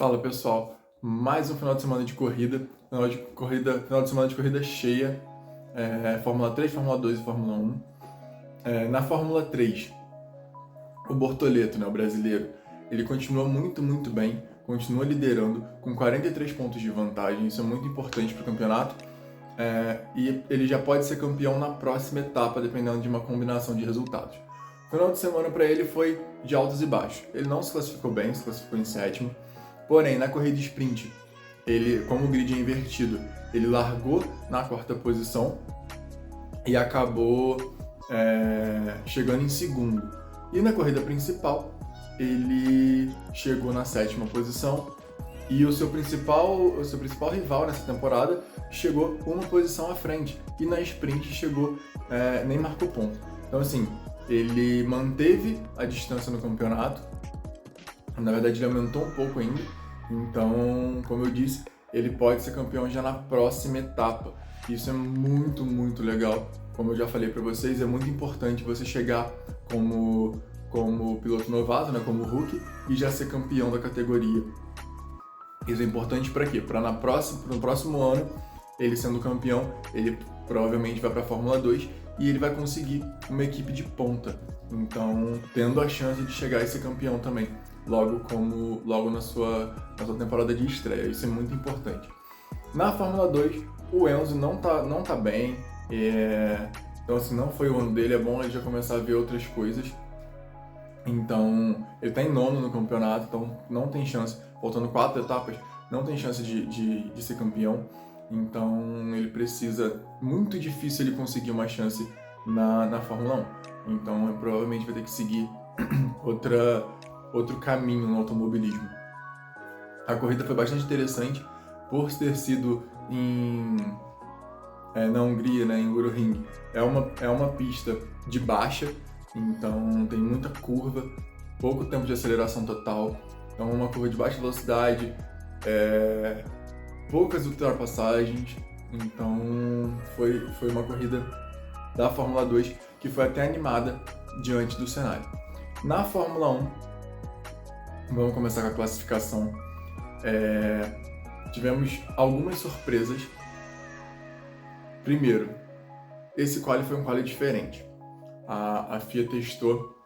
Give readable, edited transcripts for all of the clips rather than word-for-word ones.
Fala pessoal, mais um final de semana de corrida, final de semana de corrida cheia, Fórmula 3, Fórmula 2 e Fórmula 1. Na Fórmula 3, o Bortoleto, né, o brasileiro, ele continua muito bem, continua liderando com 43 pontos de vantagem, isso é muito importante para o campeonato, e ele já pode ser campeão na próxima etapa, dependendo de uma combinação de resultados. O final de semana para ele foi de altos e baixos, ele não se classificou bem, se classificou em sétimo. Porém, na corrida sprint, ele, como o grid é invertido, ele largou na quarta posição e acabou chegando em segundo. E na corrida principal, ele chegou na sétima posição e o seu principal rival nessa temporada chegou uma posição à frente. E na sprint chegou, nem marcou ponto. Então assim, ele manteve a distância no campeonato. Na verdade, ele aumentou um pouco ainda. Então, como eu disse, ele pode ser campeão já na próxima etapa. Isso é muito legal. Como eu já falei para vocês, é muito importante você chegar como piloto novato, né, como rookie, e já ser campeão da categoria. Isso é importante para quê? Para no próximo ano, ele sendo campeão, ele provavelmente vai para a Fórmula 2 e ele vai conseguir uma equipe de ponta. Então, tendo a chance de chegar e ser campeão também, logo na sua temporada de estreia. Isso é muito importante. Na Fórmula 2, o Enzo não tá bem, então assim, não foi o ano dele, é bom ele já começar a ver outras coisas. Então, ele tá em nono no campeonato, então não tem chance, faltando 4 etapas, não tem chance de ser campeão. Então, ele precisa, muito difícil ele conseguir uma chance na Fórmula 1. Então, provavelmente vai ter que seguir outro caminho no automobilismo. A corrida foi bastante interessante por ter sido na Hungria, né, em Nürburgring. É uma pista de baixa, então tem muita curva, pouco tempo de aceleração total, então uma curva de baixa velocidade, poucas ultrapassagens, então foi uma corrida da Fórmula 2 que foi até animada diante do cenário. Na Fórmula 1, vamos começar com a classificação. Tivemos algumas surpresas. Primeiro, esse quali foi um quali diferente. A FIA testou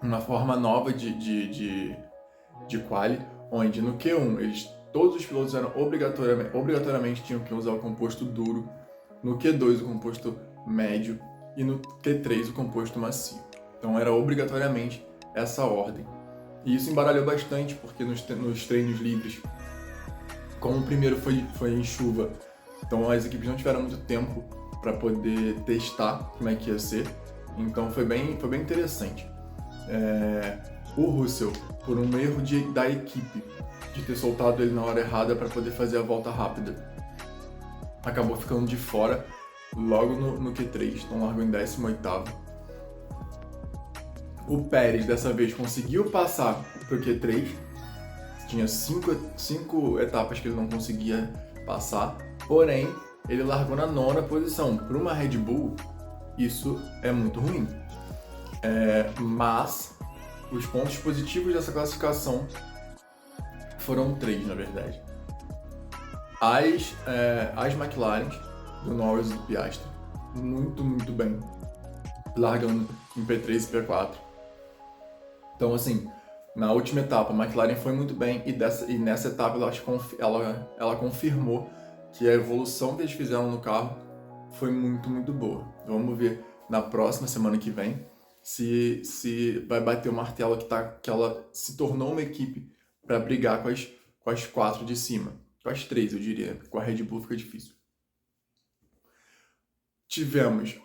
uma forma nova de quali, onde no Q1 todos os pilotos obrigatoriamente tinham que usar o composto duro, no Q2 o composto médio e no Q3 o composto macio. Então era obrigatoriamente essa ordem. E isso embaralhou bastante, porque nos treinos livres, como o primeiro foi em chuva, então as equipes não tiveram muito tempo para poder testar como é que ia ser. Então foi bem interessante. O Russell, por um erro da equipe, de ter soltado ele na hora errada para poder fazer a volta rápida, acabou ficando de fora logo no Q3, então largou em 18º. O Pérez, dessa vez, conseguiu passar para o Q3, tinha 5 etapas que ele não conseguia passar, porém, ele largou na 9ª posição. Para uma Red Bull, isso é muito ruim. Mas os pontos positivos dessa classificação foram 3, na verdade. As McLaren, do Norris e do Piastri, muito bem, largando em P3 e P4. Então, assim, na última etapa, a McLaren foi muito bem e nessa etapa ela confirmou que a evolução que eles fizeram no carro foi muito boa. Vamos ver na próxima semana que vem se vai bater o martelo que ela se tornou uma equipe para brigar com as 4 de cima. Com as 3, eu diria. Com a Red Bull fica difícil. Tivemos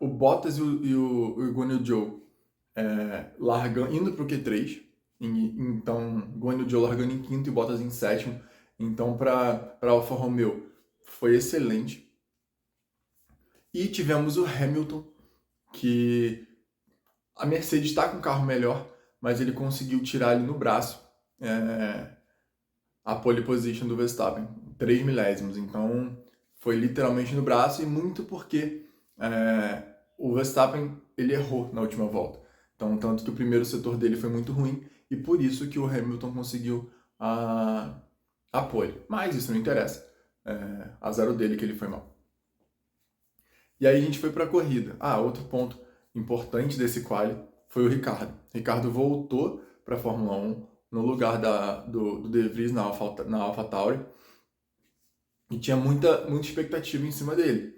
o Bottas e o Guan Yu Zhou indo para o Q3. Então, Guan Yu Zhou largando em 5º e Bottas em 7º. Então, para a Alfa Romeo, foi excelente. E tivemos o Hamilton, que a Mercedes está com um carro melhor, mas ele conseguiu tirar ali no braço a pole position do Verstappen, 3 milésimos. Então, foi literalmente no braço, e muito porque o Verstappen ele errou na última volta. Então, tanto que o primeiro setor dele foi muito ruim, e por isso que o Hamilton conseguiu a, a pole. Mas isso não interessa. Azar o dele que ele foi mal. E aí a gente foi para a corrida. Outro ponto importante desse quali foi o Ricardo. Ricardo voltou para a Fórmula 1 no lugar do De Vries na AlphaTauri e tinha muita expectativa em cima dele.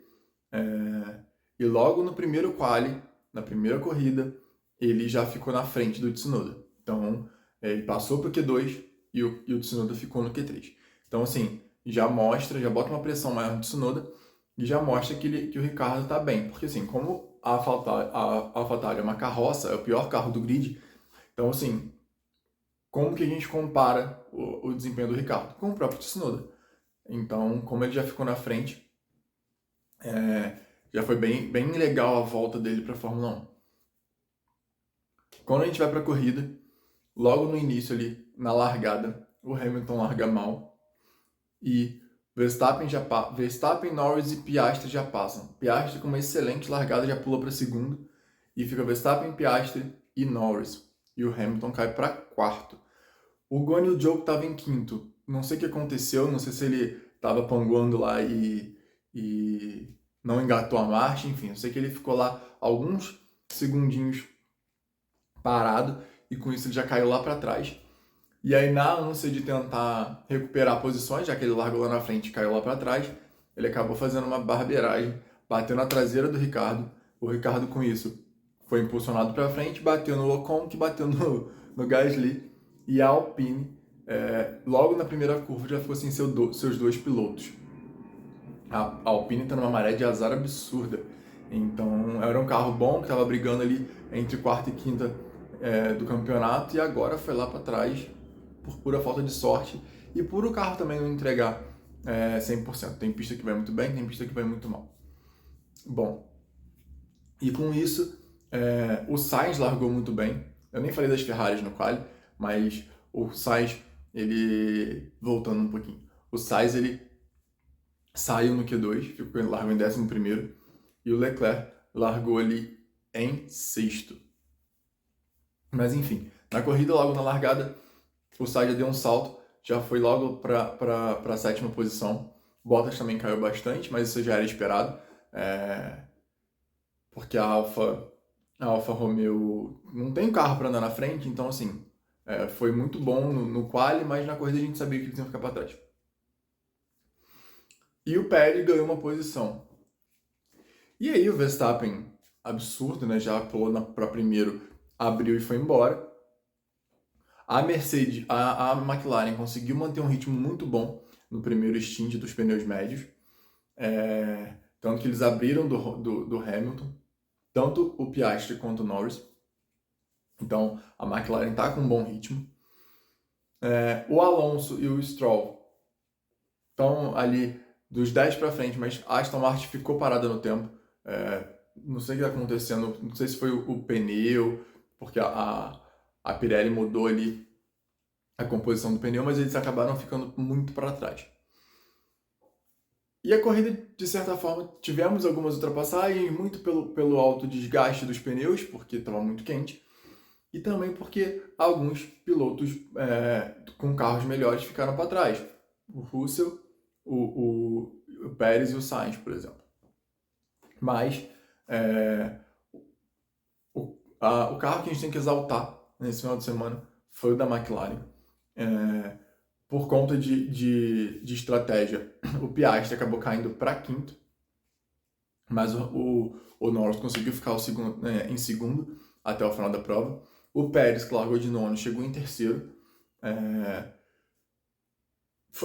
E logo no primeiro quali, na primeira corrida, ele já ficou na frente do Tsunoda. Então, ele passou para o Q2 e o Tsunoda ficou no Q3. Então, assim, já bota uma pressão maior no Tsunoda e já mostra que o Ricardo está bem. Porque, assim, como a AlphaTauri é uma carroça, é o pior carro do grid, então, assim, como que a gente compara o desempenho do Ricardo? Com o próprio Tsunoda. Então, como ele já ficou na frente, já foi bem legal a volta dele para a Fórmula 1. Quando a gente vai para a corrida, logo no início ali, na largada, o Hamilton larga mal e Verstappen, Norris e Piastri já passam. Piastri com uma excelente largada já pula para segundo e fica Verstappen, Piastri e Norris. E o Hamilton cai para quarto. O Guan Yu Zhou estava em quinto. Não sei o que aconteceu, não sei se ele estava panguando lá e não engatou a marcha, enfim. Eu sei que ele ficou lá alguns segundinhos parado e com isso ele já caiu lá para trás. E aí, na ânsia de tentar recuperar posições, já que ele largou lá na frente e caiu lá para trás, ele acabou fazendo uma barbeiragem, bateu na traseira do Ricardo. O Ricardo, com isso, foi impulsionado para frente, bateu no Ocon, que bateu no Gasly. E a Alpine, logo na primeira curva, já ficou sem seus dois pilotos. A Alpine está numa maré de azar absurda. Então, era um carro bom que estava brigando ali entre quarta e quinta do campeonato e agora foi lá para trás por pura falta de sorte e por o carro também não entregar 100%. Tem pista que vai muito bem, tem pista que vai muito mal. Bom, e com isso, o Sainz largou muito bem. Eu nem falei das Ferraris no quali, mas o Sainz, ele... Voltando um pouquinho. O Sainz, ele saiu no Q2, largou em 11º, e o Leclerc largou ali em 6º. Mas enfim, na corrida, logo na largada, o Sainz já deu um salto, já foi logo para a 7ª posição. Bottas também caiu bastante, mas isso já era esperado, porque a Alfa Romeo não tem carro para andar na frente, então assim, foi muito bom no quali, mas na corrida a gente sabia que eles iam ficar para trás. E o Pérez ganhou uma posição. E aí o Verstappen, absurdo, né? Já pulou para primeiro, abriu e foi embora. A Mercedes, a McLaren conseguiu manter um ritmo muito bom no primeiro stint dos pneus médios. Tanto que eles abriram do Hamilton, tanto o Piastri quanto o Norris. Então a McLaren está com um bom ritmo. O Alonso e o Stroll estão ali dos 10 para frente, mas a Aston Martin ficou parada no tempo. Não sei o que está acontecendo, não sei se foi o pneu, porque a Pirelli mudou ali a composição do pneu, mas eles acabaram ficando muito para trás. E a corrida, de certa forma, tivemos algumas ultrapassagens, muito pelo alto desgaste dos pneus, porque estava muito quente, e também porque alguns pilotos com carros melhores ficaram para trás. O Russell, o Pérez e o Sainz, por exemplo. Mas o carro que a gente tem que exaltar nesse final de semana foi o da McLaren. Por conta de estratégia, o Piastri acabou caindo para quinto, mas o Norris conseguiu ficar em segundo até o final da prova. O Pérez, que largou de nono, chegou em terceiro.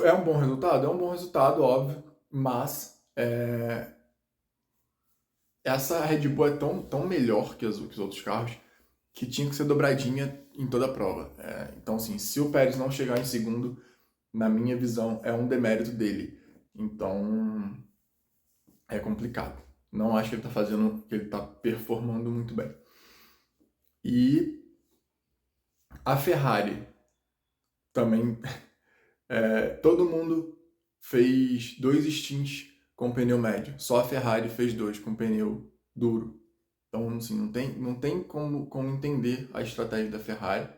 É um bom resultado? É um bom resultado, óbvio, mas essa Red Bull é tão melhor que os outros carros que tinha que ser dobradinha em toda a prova. Então, assim, se o Pérez não chegar em segundo, na minha visão, é um demérito dele. Então, é complicado. Não acho que ele está performando muito bem. E a Ferrari também, todo mundo fez 2 stints com pneu médio. Só a Ferrari fez 2 com pneu duro. Então, assim, não tem como entender a estratégia da Ferrari.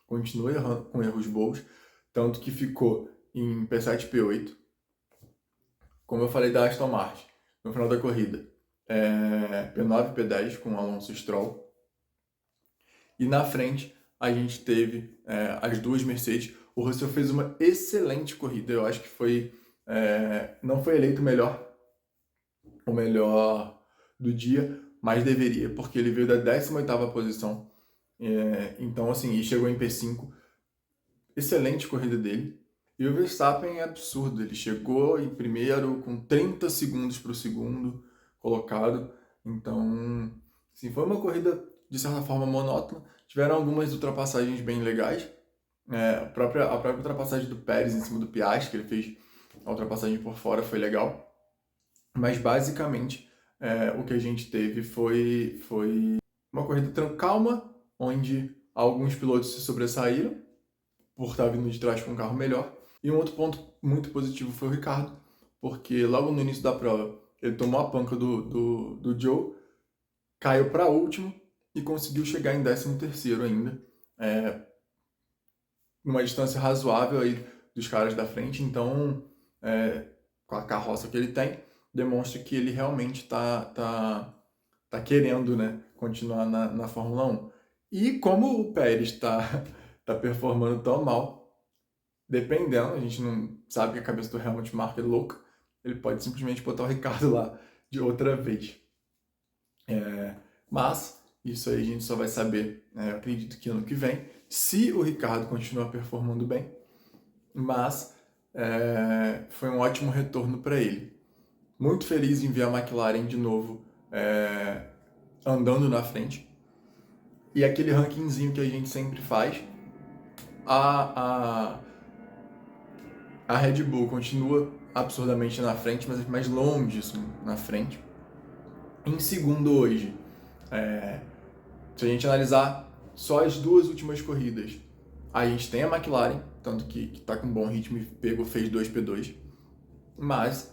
Continua errando com erros bobos. tanto que ficou em P7 e P8. Como eu falei da Aston Martin, no final da corrida, P9 e P10 com Alonso e Stroll. E na frente a gente teve as duas Mercedes. O Russell fez uma excelente corrida. Eu acho que não foi eleito o melhor do dia, mas deveria, porque ele veio da 18ª posição. Então, assim, e chegou em P5. Excelente corrida dele. E o Verstappen é absurdo. Ele chegou em primeiro com 30 segundos para o segundo colocado. Então, assim, foi uma corrida de certa forma monótona. Tiveram algumas ultrapassagens bem legais. A própria ultrapassagem do Pérez em cima do Piastri, que ele fez a ultrapassagem por fora, foi legal. Mas basicamente o que a gente teve foi uma corrida calma, onde alguns pilotos se sobressaíram por estar vindo de trás com um carro melhor. E um outro ponto muito positivo foi o Ricardo, porque logo no início da prova ele tomou a panca do Joe, caiu para último e conseguiu chegar em 13º ainda, numa distância razoável aí dos caras da frente. Então, com a carroça que ele tem, demonstra que ele realmente tá querendo, né, continuar na Fórmula 1. E como o Pérez tá performando tão mal, dependendo, a gente não sabe que a cabeça do Helmut Marko é louca, ele pode simplesmente botar o Ricardo lá de outra vez. Mas isso aí a gente só vai saber, eu acredito que ano que vem, se o Ricardo continuar performando bem. Mas foi um ótimo retorno para ele. Muito feliz em ver a McLaren de novo andando na frente. E aquele rankingzinho que a gente sempre faz, a Red Bull continua absurdamente na frente, mas mais longe disso, na frente. Em segundo hoje, se a gente analisar só as duas últimas corridas, a gente tem a McLaren, tanto que está com bom ritmo e fez 2 P2, mas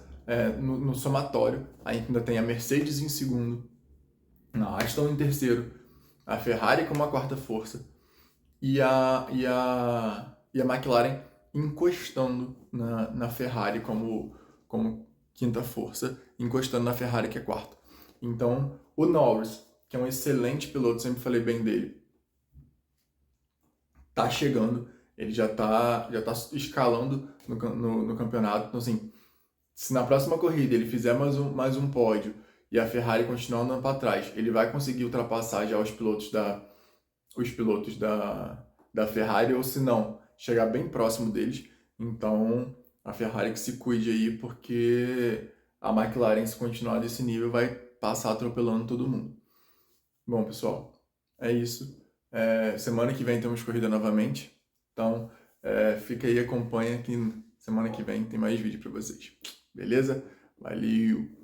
no somatório a gente ainda tem a Mercedes em segundo, a Aston em terceiro, a Ferrari como a quarta força e a McLaren encostando na Ferrari como quinta força, encostando na Ferrari que é quarta. Então, o Norris, que é um excelente piloto, sempre falei bem dele, tá chegando, ele já tá escalando no campeonato. Então, assim, se na próxima corrida ele fizer mais um pódio e a Ferrari continuar andando para trás, ele vai conseguir ultrapassar já os pilotos da Ferrari, ou se não, chegar bem próximo deles. Então, a Ferrari que se cuide aí, porque a McLaren, se continuar desse nível, vai passar atropelando todo mundo. Bom, pessoal, é isso. Semana que vem temos corrida novamente. Então, fica aí, acompanha que semana que vem tem mais vídeo para vocês. Beleza? Valeu!